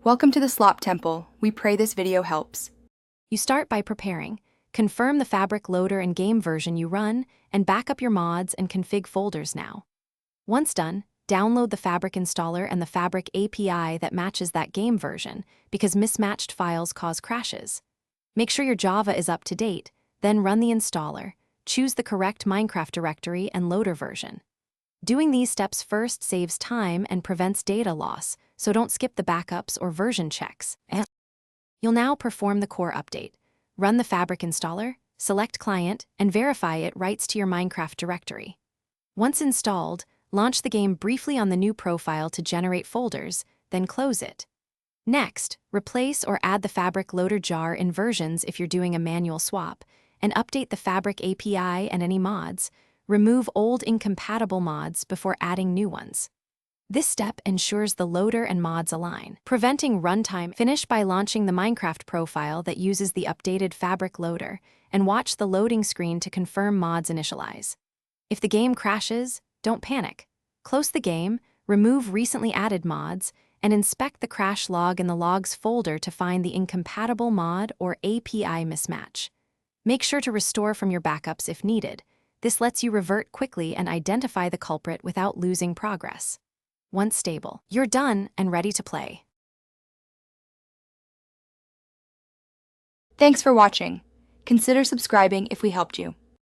Welcome to the Slop Temple. We pray this video helps. You start by preparing. Confirm the fabric loader and game version you run, and back up your mods and config folders now. Once done, download the fabric installer and the fabric API that matches that game version, because mismatched files cause crashes. Make sure your Java is up to date, then run the installer. Choose the correct Minecraft directory and loader version. Doing these steps first saves time and prevents data loss, so don't skip the backups or version checks. You'll now perform the core update. Run the fabric installer, select client, and verify it writes to your Minecraft directory. Once installed, launch the game briefly on the new profile to generate folders, then close it. Next, replace or add the fabric loader jar in versions if you're doing a manual swap, and update the fabric API and any mods. Remove old incompatible mods before adding new ones. This step ensures the loader and mods align, preventing runtime. Finish by launching the Minecraft profile that uses the updated fabric loader, and watch the loading screen to confirm mods initialize. If the game crashes, don't panic. Close the game, remove recently added mods, and inspect the crash log in the logs folder to find the incompatible mod or API mismatch. Make sure to restore from your backups if needed. This lets you revert quickly and identify the culprit without losing progress. Once stable, you're done and ready to play. Thanks for watching. Consider subscribing if we helped you.